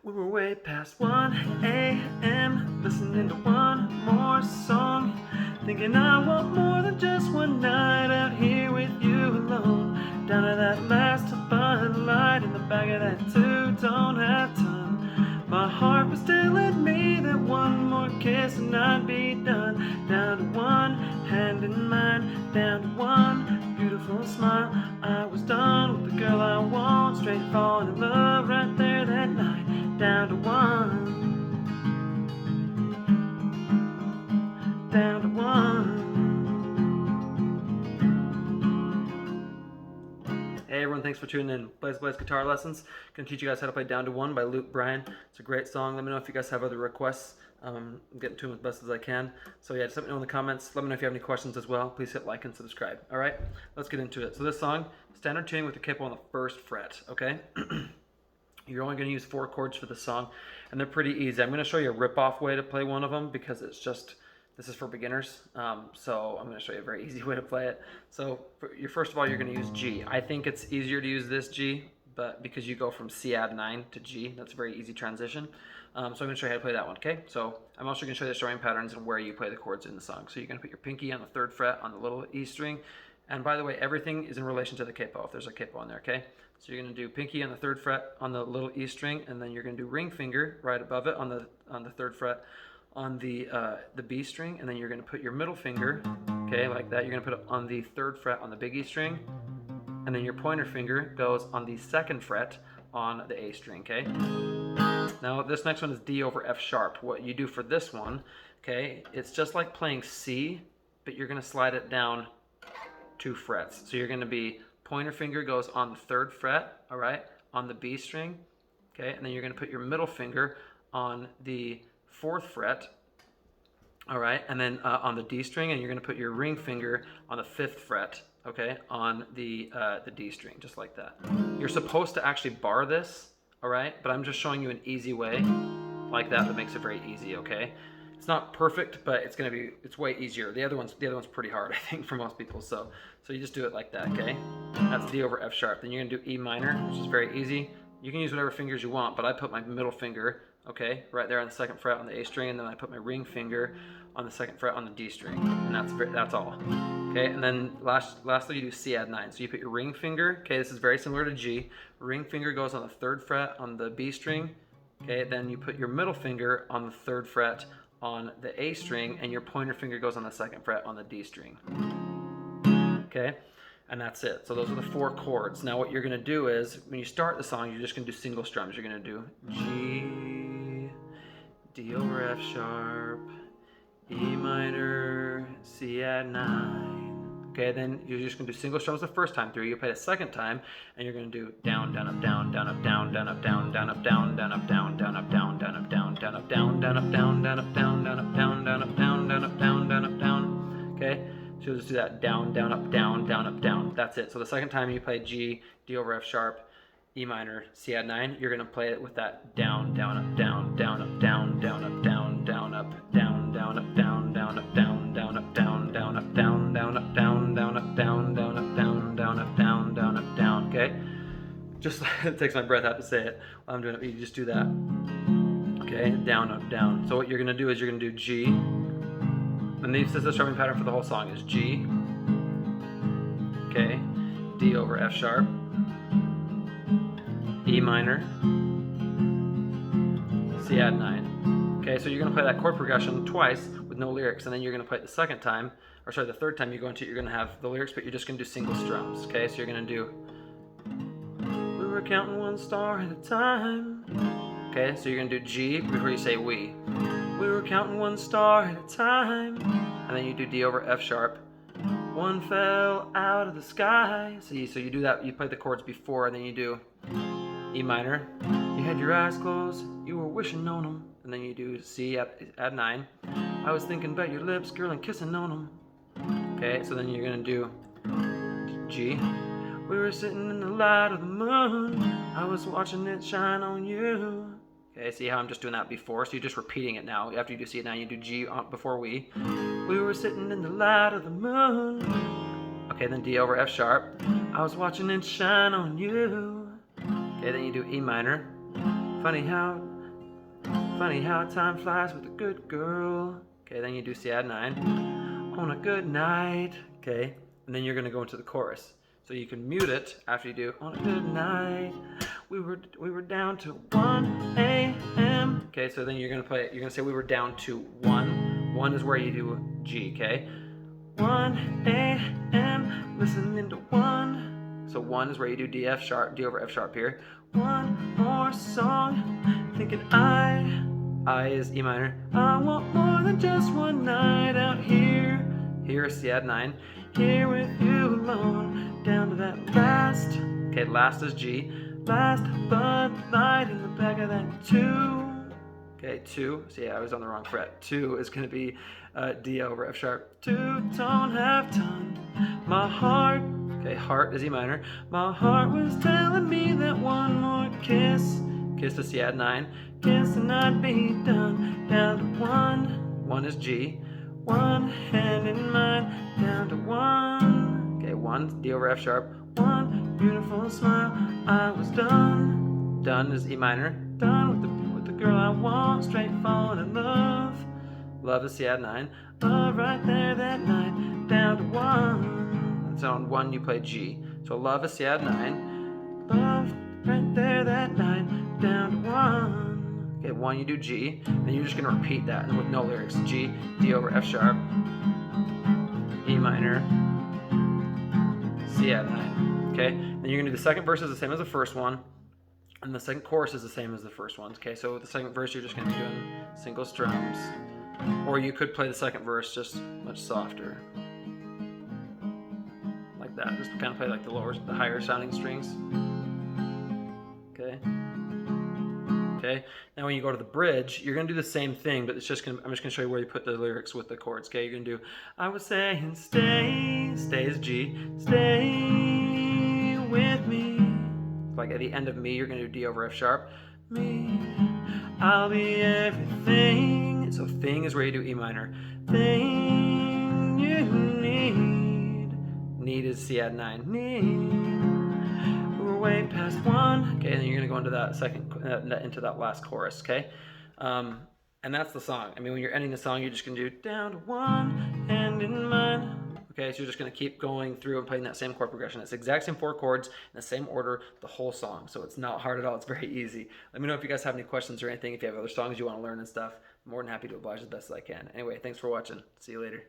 We were way past 1 a.m. listening to one more song, thinking I want more than just one night out here with you alone. Down to that last Bud Light in the back of that two-tone half-ton. My heart was telling me that one more kiss and I'd be done. Down to one hand in mine, down to one beautiful smile. I was done with the girl I want, straight falling in love right there that night. Down to one, down to one. Hey everyone, thanks for tuning in. Blaze Guitar Lessons. Gonna teach you guys how to play Down to One by Bryan. It's a great song. Let me know if you guys have other requests. I'm getting to them as best as I can. So yeah, just let me know in the comments. Let me know if you have any questions as well. Please hit like and subscribe. All right, let's get into it. So this song, standard tuning with the capo on the first fret, okay? You're only going to use 4 chords for the song, and they're pretty easy. I'm going to show you a rip-off way to play one of them because it's just, this is for beginners. So I'm going to show you a very easy way to play it. So first of all, you're going to use G. I think it's easier to use this G, but because you go from C add 9 to G, that's a very easy transition. So I'm going to show you how to play that one, okay? So I'm also going to show you the strumming patterns and where you play the chords in the song. So you're going to put your pinky on the 3rd fret on the little E string. And by the way, everything is in relation to the capo, if there's a capo on there, okay? So you're going to do pinky on the 3rd fret on the little E string, and then you're going to do ring finger right above it on the 3rd fret on the B string, and then you're going to put your middle finger, okay, like that. You're going to put it on the 3rd fret on the big E string, and then your pointer finger goes on the 2nd fret on the A string, okay? Now this next one is D over F sharp. What you do for this one, okay, it's just like playing C, but you're going to slide it down 2 frets. So you're going to be pointer finger goes on the 3rd fret, all right, on the B string, okay, and then you're going to put your middle finger on the 4th fret, all right, and then on the D string, and you're going to put your ring finger on the 5th fret, okay, on the D string, just like that. You're supposed to actually bar this, all right, but I'm just showing you an easy way like that makes it very easy, okay? It's not perfect, but it's way easier. The other one's pretty hard, I think, for most people. So you just do it like that, okay? That's D over F sharp. Then you're gonna do E minor, which is very easy. You can use whatever fingers you want, but I put my middle finger, okay, right there on the 2nd fret on the A string, and then I put my ring finger on the 2nd fret on the D string, and that's all. Okay, and then lastly you do C add 9. So you put your ring finger, okay, this is very similar to G. Ring finger goes on the 3rd fret on the B string, okay, then you put your middle finger on the 3rd fret on the A string, and your pointer finger goes on the 2nd fret on the D string. Okay, and that's it. So those are the 4 chords. Now what you're going to do is, when you start the song, you're just going to do single strums. You're going to do G, D over F sharp, E minor, C add 9. Okay, then you're just going to do single strums the first time through. You play the second time, and you're going to do down, down, up, down, down, up, down, down, up, down, down, up, down, down, up, down, down, up, down, down, up, down, down, up, down, down, up, down, down, up, down, down, up, down, down, up, down, down, up, down, down, up, down. Okay, so you'll just do that down, down, up, down, down, up, down. That's it. So the second time you play G, D over F sharp, E minor, C add 9, you're going to play it with that down, down, up, down, down, up, down, down, up, down, down, up, down, down, up, down, down, up, down, down, up, down, down, up, down, down, up, down, down, up, down, down, up, down, down, up, down, down, up, down, okay? Just, it takes my breath out to say it while I'm doing it, but you just do that. Okay, down, up, down. So what you're going to do is you're going to do G, and this is the strumming pattern for the whole song, is G, okay, D over F sharp, E minor, C add 9. Okay, so you're going to play that chord progression twice with no lyrics, and then you're going to play it the second time, or sorry, the third time you go into it, you're going to have the lyrics, but you're just going to do single strums. Okay, so you're going to do, we were counting 1 star at a time. Okay, so you're going to do G before you say we. We were counting 1 star at a time. And then you do D over F sharp. 1 fell out of the sky. So you do that, you play the chords before, and then you do E minor. You had your eyes closed, you were wishing on them. And then you do C add 9. I was thinking about your lips, girl, and kissing on them. Okay, so then you're going to do G. We were sitting in the light of the moon. I was watching it shine on you. Okay, see how I'm just doing that before? So you're just repeating it now. After you do C add 9, you do G before we. We were sitting in the light of the moon. Okay, then D over F sharp. I was watching it shine on you. Okay, then you do E minor. Funny how, funny how time flies with a good girl. Okay, then you do C add 9. On a good night. Okay, and then you're gonna go into the chorus. So you can mute it after you do on a good night. We were down to 1 a.m. Okay, so then you're gonna play it. You're gonna say we were down to 1. 1 is where you do G. Okay, 1 a.m. listening to 1. So 1 is where you do D F sharp, D over F sharp here. One more song, thinking I is E minor. I want more than just one night out here. Here is C add 9. Here with you alone, down to that last. Okay, last is G. Last Bud Light in the back of that 2. Okay, 2. So yeah, I was on the wrong fret. 2 is going to be D over F sharp. 2 don't have time. My heart. Okay, heart is E minor. My heart was telling me that one more kiss. Kiss to C add 9. Kiss and I'd be done. Down to 1. 1 is G. 1 hand in mine. Down to 1. Okay, 1 D over F sharp. 1 beautiful smile. I was done. Done is E minor. Done with the girl I want. Straight falling in love. Love is C add 9. Love right there that night. Down to 1. So on 1 you play G. So love is C add 9. Love right there that night. Down to 1. Okay, 1 you do G. Then you're just gonna repeat that with no lyrics. G, D over F sharp, E minor, C add 9. Okay, then you're gonna do the second verse is the same as the first one, and the second chorus is the same as the first one. Okay, so with the second verse you're just gonna be doing single strums, or you could play the second verse just much softer, like that. Just kind of play like the higher sounding strings. Okay. Okay. Now when you go to the bridge, you're gonna do the same thing, but I'm just gonna show you where you put the lyrics with the chords. Okay, you're gonna do I was saying stay, stay is G, stay with me. Like at the end of me, you're gonna do D over F sharp. Me, I'll be everything. So thing is where you do E minor. Thing you need. Need is C add 9. Need. Way past 1. Okay, and then you're gonna go into that into that last chorus. Okay, and that's the song. I mean, when you're ending the song, you're just gonna do down to 1 hand in mine. Okay, so you're just gonna keep going through and playing that same chord progression. It's the exact same 4 chords in the same order the whole song. So it's not hard at all. It's very easy. Let me know if you guys have any questions or anything. If you have other songs you want to learn and stuff, I'm more than happy to oblige as best as I can. Anyway, thanks for watching. See you later.